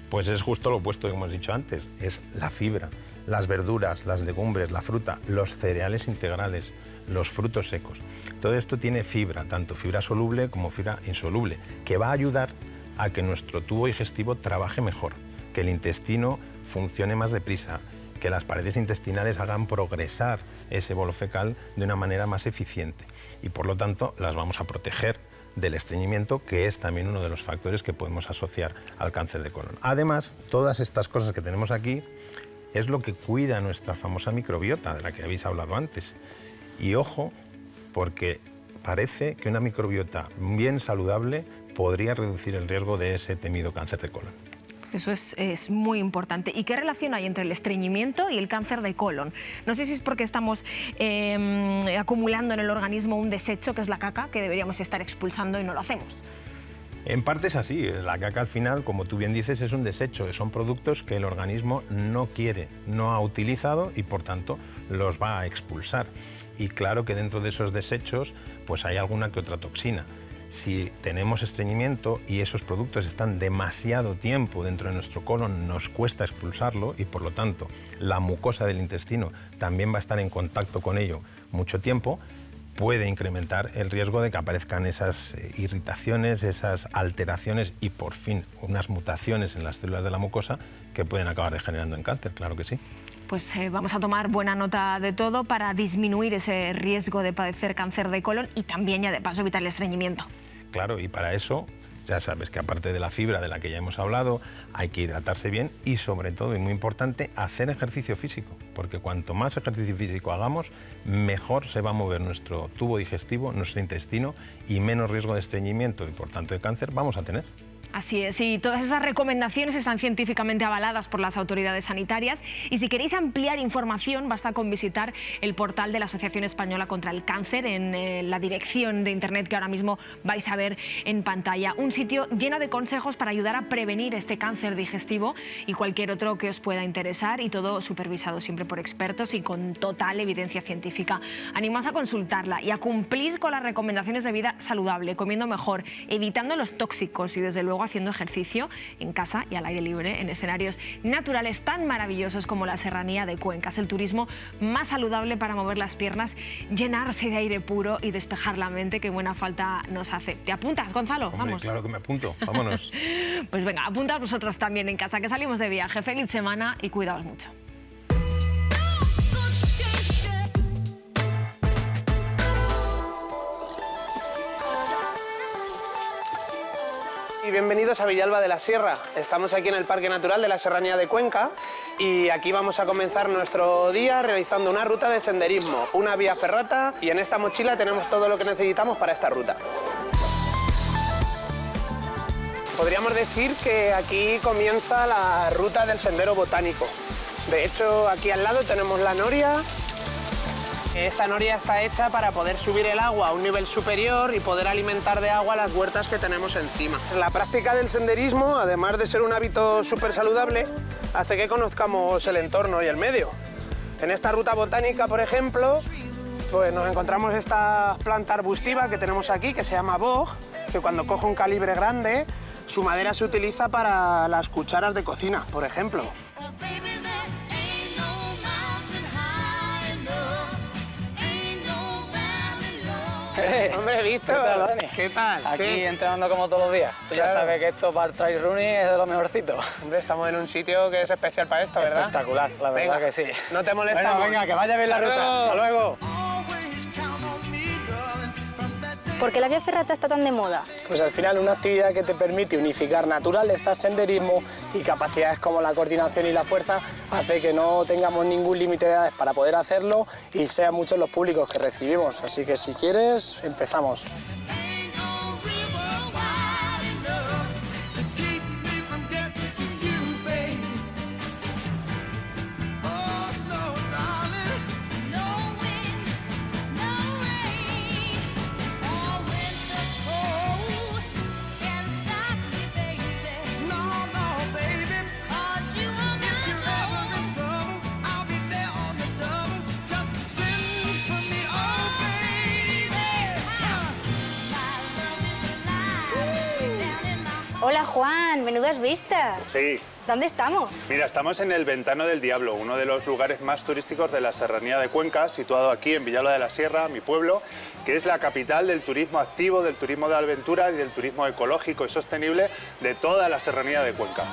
Pues es justo lo opuesto que hemos dicho antes, es la fibra, las verduras, las legumbres, la fruta, los cereales integrales, los frutos secos. Todo esto tiene fibra, tanto fibra soluble como fibra insoluble, que va a ayudar a que nuestro tubo digestivo trabaje mejor, que el intestino funcione más deprisa, que las paredes intestinales hagan progresar ese bolo fecal de una manera más eficiente y por lo tanto las vamos a proteger del estreñimiento, que es también uno de los factores que podemos asociar al cáncer de colon. Además, todas estas cosas que tenemos aquí es lo que cuida nuestra famosa microbiota, de la que habéis hablado antes. Y ojo, porque parece que una microbiota bien saludable podría reducir el riesgo de ese temido cáncer de colon. Eso es muy importante. ¿Y qué relación hay entre el estreñimiento y el cáncer de colon? No sé si es porque estamos acumulando en el organismo un desecho, que es la caca, que deberíamos estar expulsando y no lo hacemos. En parte es así. La caca al final, como tú bien dices, es un desecho. Son productos que el organismo no quiere, no ha utilizado y por tanto los va a expulsar. Y claro que dentro de esos desechos pues hay alguna que otra toxina. Si tenemos estreñimiento y esos productos están demasiado tiempo dentro de nuestro colon, nos cuesta expulsarlo y por lo tanto la mucosa del intestino también va a estar en contacto con ello mucho tiempo, puede incrementar el riesgo de que aparezcan esas irritaciones, esas alteraciones y por fin unas mutaciones en las células de la mucosa que pueden acabar degenerando en cáncer, claro que sí. Pues vamos a tomar buena nota de todo para disminuir ese riesgo de padecer cáncer de colon y también ya de paso evitar el estreñimiento. Claro, y para eso ya sabes que aparte de la fibra de la que ya hemos hablado, hay que hidratarse bien y sobre todo, y muy importante, hacer ejercicio físico, porque cuanto más ejercicio físico hagamos, mejor se va a mover nuestro tubo digestivo, nuestro intestino y menos riesgo de estreñimiento y por tanto de cáncer vamos a tener. Así es, y todas esas recomendaciones están científicamente avaladas por las autoridades sanitarias y si queréis ampliar información basta con visitar el portal de la Asociación Española contra el Cáncer en la dirección de internet que ahora mismo vais a ver en pantalla. Un sitio lleno de consejos para ayudar a prevenir este cáncer digestivo y cualquier otro que os pueda interesar y todo supervisado siempre por expertos y con total evidencia científica. Animaos a consultarla y a cumplir con las recomendaciones de vida saludable, comiendo mejor, evitando los tóxicos y desde luego haciendo ejercicio en casa y al aire libre en escenarios naturales tan maravillosos como la Serranía de Cuenca. Es el turismo más saludable para mover las piernas, llenarse de aire puro y despejar la mente, que buena falta nos hace. ¿Te apuntas, Gonzalo? Hombre, vamos. Claro que me apunto, vámonos. Pues venga, apuntad vosotros también en casa, que salimos de viaje. Feliz semana y cuidaos mucho. Y bienvenidos a Villalba de la Sierra. Estamos aquí en el Parque Natural de la Serranía de Cuenca y aquí vamos a comenzar nuestro día realizando una ruta de senderismo, una vía ferrata y en esta mochila tenemos todo lo que necesitamos para esta ruta. Podríamos decir que aquí comienza la ruta del sendero botánico. De hecho, aquí al lado tenemos la noria. Esta noria está hecha para poder subir el agua a un nivel superior y poder alimentar de agua las huertas que tenemos encima. La práctica del senderismo, además de ser un hábito súper saludable, hace que conozcamos el entorno y el medio. En esta ruta botánica, por ejemplo, pues nos encontramos esta planta arbustiva que tenemos aquí, que se llama boj, que cuando coge un calibre grande, su madera se utiliza para las cucharas de cocina, por ejemplo. Hombre, Víctor, ¿qué tal, Dani? ¿Qué tal? Aquí entrenando como todos los días. Tú ya sabes que esto para el trail running es de lo mejorcito. Hombre, estamos en un sitio que es especial para esto, ¿verdad? Espectacular, la verdad. Venga, que sí. No te molestamos. Venga, que vaya bien la ruta. Hasta luego. ¿Por qué la vía ferrata está tan de moda? Pues al final una actividad que te permite unificar naturaleza, senderismo y capacidades como la coordinación y la fuerza hace que no tengamos ningún límite de edades para poder hacerlo y sean muchos los públicos que recibimos. Así que si quieres, empezamos. Hola Juan, menudas vistas. Sí. ¿Dónde estamos? Mira, estamos en el Ventano del Diablo, uno de los lugares más turísticos de la Serranía de Cuenca, situado aquí en Villalba de la Sierra, mi pueblo, que es la capital del turismo activo, del turismo de aventura y del turismo ecológico y sostenible de toda la Serranía de Cuenca.